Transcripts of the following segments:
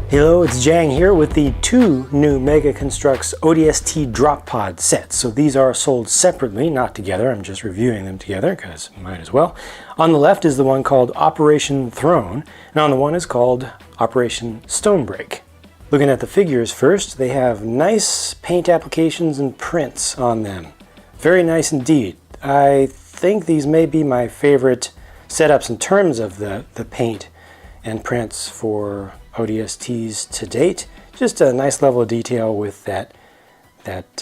Hello, it's Jang here with the two new Mega Construx ODST drop pod sets. So these are sold separately, not together. I'm just reviewing them together because might as well. On the left is the one called Operation Throne, and on the one is called Operation Stonebreak. Looking at the figures first, they have nice paint applications and prints on them. Very nice indeed. I think these may be my favorite setups in terms of the paint and prints for ODSTs to date. Just a nice level of detail with that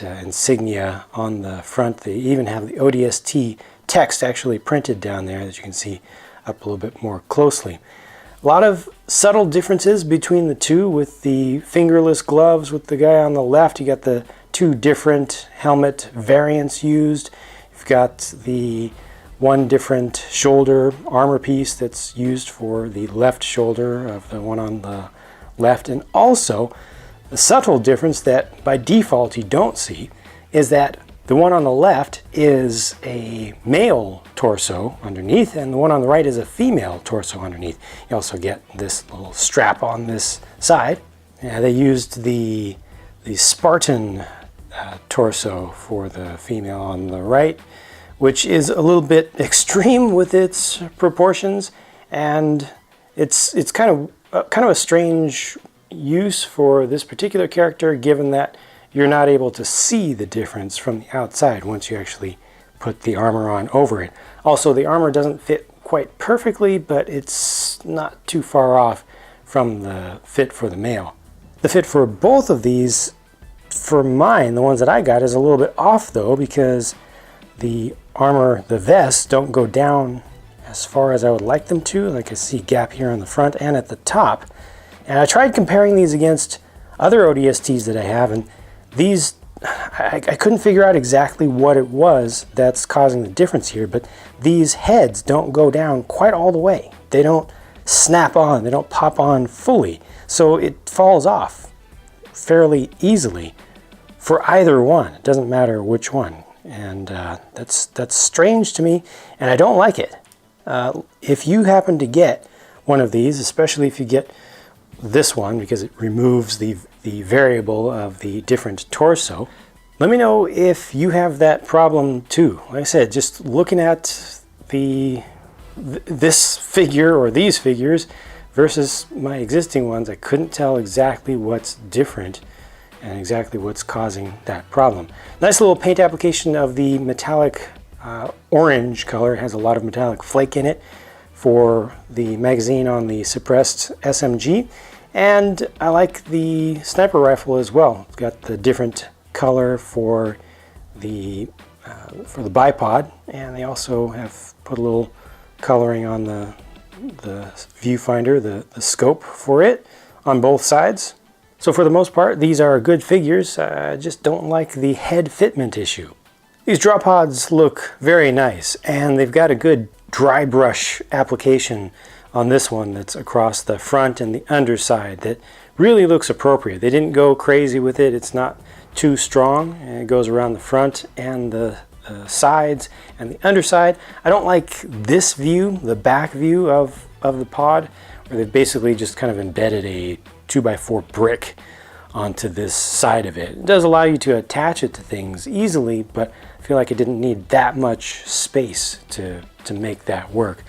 insignia on the front. They even have the ODST text actually printed down there, as you can see up a little bit more closely. A lot of subtle differences between the two, with the fingerless gloves. With the guy on the left, you got the two different helmet variants used. You've got the one different shoulder armor piece that's used for the left shoulder of the one on the left. And also, the subtle difference that by default you don't see is that the one on the left is a male torso underneath, and the one on the right is a female torso underneath. You also get this little strap on this side. Yeah, they used the Spartan torso for the female on the right, which is a little bit extreme with its proportions, and it's kind of a strange use for this particular character, given that you're not able to see the difference from the outside once you actually put the armor on over it. Also, the armor doesn't fit quite perfectly, but it's not too far off from the fit for the male. The fit for both of these, for mine, the ones that I got, is a little bit off though, because the armor, the vests, don't go down as far as I would like them to. Like, I see a gap here on the front and at the top. And I tried comparing these against other ODSTs that I have, and these, I couldn't figure out exactly what it was that's causing the difference here, but these heads don't go down quite all the way. They don't snap on, they don't pop on fully. So it falls off fairly easily for either one. It doesn't matter which one. And that's strange to me, and I don't like it. If you happen to get one of these, especially if you get this one, because it removes the variable of the different torso, let me know if you have that problem too. Like I said, just looking at this figure or these figures versus my existing ones, I couldn't tell exactly what's different and exactly what's causing that problem. Nice little paint application of the metallic orange color. It has a lot of metallic flake in it for the magazine on the suppressed SMG. And I like the sniper rifle as well. It's got the different color for the bipod, and they also have put a little coloring on the viewfinder, the scope for it on both sides. So for the most part, these are good figures. I just don't like the head fitment issue. These drop pods look very nice, and they've got a good dry brush application on this one that's across the front and the underside that really looks appropriate. They didn't go crazy with it. It's not too strong, and it goes around the front and the sides and the underside. I don't like this view, the back view of the pod, where they've basically just kind of embedded a 2x4 brick onto this side of it. It does allow you to attach it to things easily, but I feel like it didn't need that much space to make that work.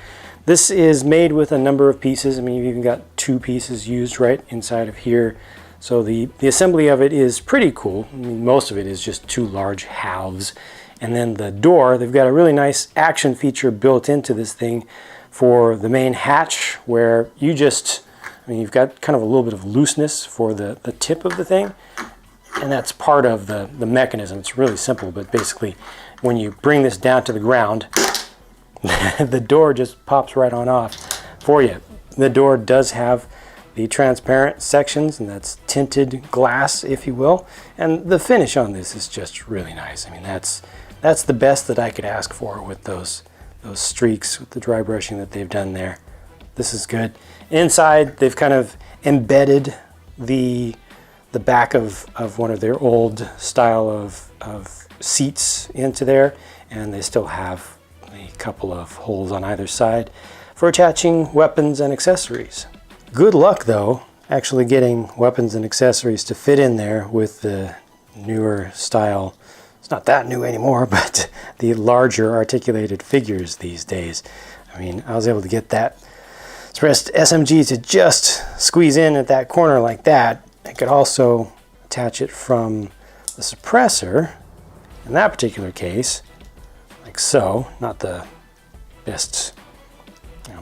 This is made with a number of pieces. I mean, you've even got two pieces used right inside of here. So the assembly of it is pretty cool. I mean, most of it is just two large halves. And then the door, they've got a really nice action feature built into this thing for the main hatch, where you've got kind of a little bit of looseness for the tip of the thing, and that's part of the mechanism. It's really simple, but basically when you bring this down to the ground, the door just pops right on off for you. The door does have the transparent sections, and that's tinted glass, if you will, and the finish on this is just really nice. I mean, that's the best that I could ask for with those streaks, with the dry brushing that they've done there. This is good. Inside, they've kind of embedded the back of one of their old style of seats into there, and they still have a couple of holes on either side for attaching weapons and accessories. Good luck though actually getting weapons and accessories to fit in there with the newer style. It's not that new anymore, but the larger articulated figures these days. I mean, I was able to get that suppressed SMG to just squeeze in at that corner like that. I could also attach it from the suppressor in that particular case, like so. Not the best,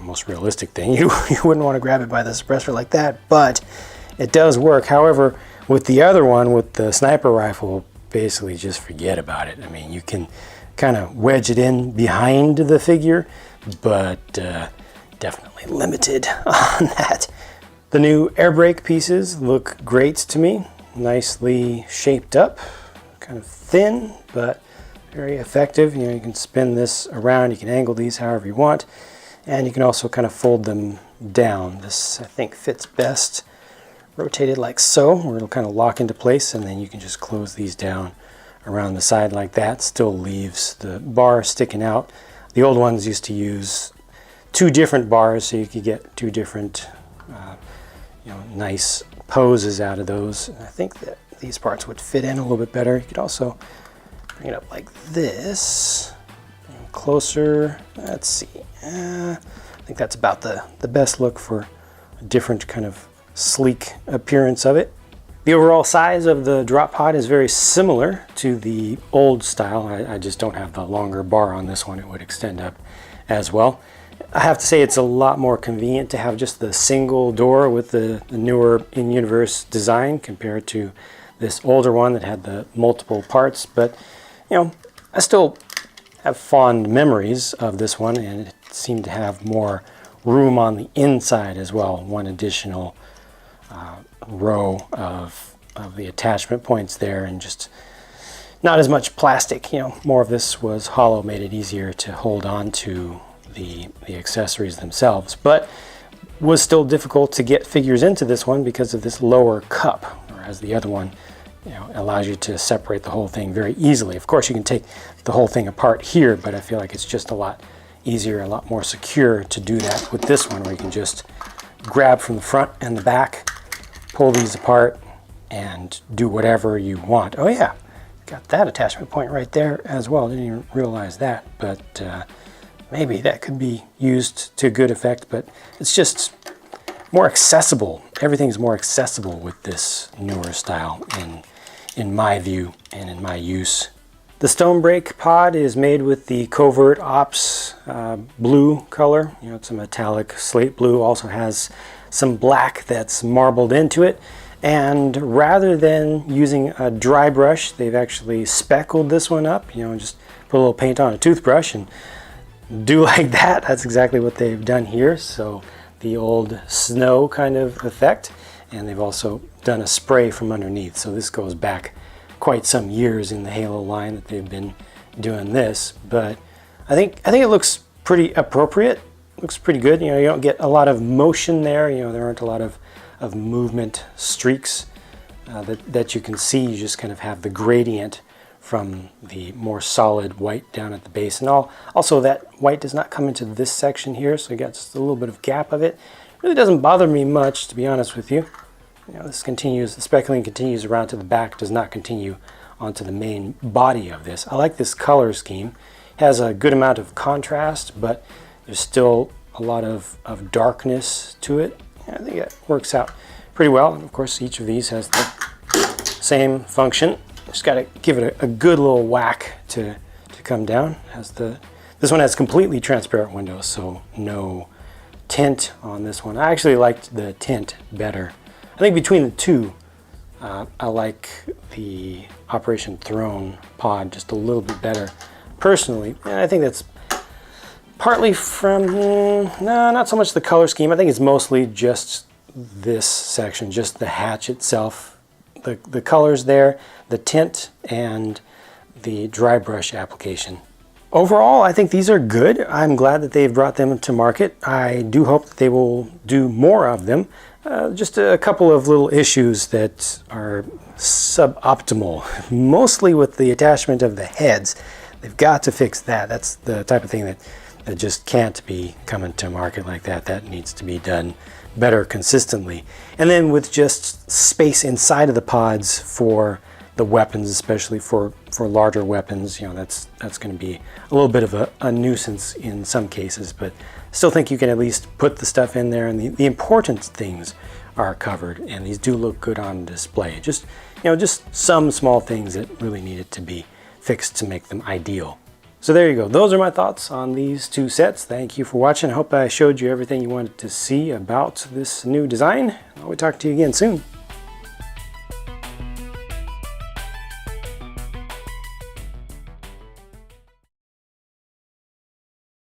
most realistic thing. You wouldn't want to grab it by the suppressor like that, but it does work. However, with the other one, with the sniper rifle, basically just forget about it. I mean, you can kind of wedge it in behind the figure, but definitely limited on that. The new air brake pieces look great to me. Nicely shaped up, kind of thin, but very effective. You can spin this around, you can angle these however you want, and you can also kind of fold them down. This, I think, fits best rotated like so, where it'll kind of lock into place, and then you can just close these down around the side like that. Still leaves the bar sticking out. The old ones used to use 2 different bars, so you could get 2 different nice poses out of those. I think that these parts would fit in a little bit better. You could also bring it up like this, and closer. Let's see. I think that's about the best look for a different kind of sleek appearance of it. The overall size of the drop pod is very similar to the old style. I just don't have the longer bar on this one. It would extend up as well. I have to say it's a lot more convenient to have just the single door with the newer in-universe design compared to this older one that had the multiple parts. But I still have fond memories of this one, and it seemed to have more room on the inside as well. One additional row of the attachment points there, and just not as much plastic. More of this was hollow, made it easier to hold on to the accessories themselves, but was still difficult to get figures into this one because of this lower cup, whereas the other one allows you to separate the whole thing very easily. Of course, you can take the whole thing apart here, but I feel like it's just a lot easier, a lot more secure to do that with this one, where you can just grab from the front and the back, pull these apart, and do whatever you want. Oh yeah, got that attachment point right there as well. Didn't even realize that, but maybe that could be used to good effect, but it's just more accessible. Everything's more accessible with this newer style in my view and in my use. The Stonebreak pod is made with the Covert Ops blue color. It's a metallic slate blue, also has some black that's marbled into it. And rather than using a dry brush, they've actually speckled this one up, just put a little paint on a toothbrush and do like that. That's exactly what they've done here. So the old snow kind of effect, and they've also done a spray from underneath. So this goes back quite some years in the Halo line that they've been doing this, but I think it looks pretty appropriate. Looks pretty good. You don't get a lot of motion there. There aren't a lot of movement streaks that you can see. You just kind of have the gradient from the more solid white down at the base, and also that white does not come into this section here, so you got just a little bit of gap of it. Really doesn't bother me much, to be honest with you. This continues, the speckling continues around to the back, does not continue onto the main body of this. I like this color scheme. It has a good amount of contrast, but there's still a lot of darkness to it. I think it works out pretty well, and of course each of these has the same function. Just got to give it a good little whack to come down. This one has completely transparent windows, so no tint on this one. I actually liked the tint better. I think between the two, I like the Operation Throne pod just a little bit better personally, and I think that's partly from, not so much the color scheme. I think it's mostly just this section, just the hatch itself. The colors there, the tint, and the dry brush application. Overall, I think these are good. I'm glad that they've brought them to market. I do hope that they will do more of them. Just a couple of little issues that are suboptimal, mostly with the attachment of the heads. They've got to fix that. That's the type of thing that just can't be coming to market like that. That needs to be done better consistently. And then with just space inside of the pods for the weapons, especially for larger weapons, you know, that's going to be a little bit of a nuisance in some cases, but still think you can at least put the stuff in there, and the important things are covered, and these do look good on display. Just, you know, just some small things that really needed to be fixed to make them ideal. So there you go. Those are my thoughts on these two sets. Thank you for watching. I hope I showed you everything you wanted to see about this new design. I'll talk to you again soon.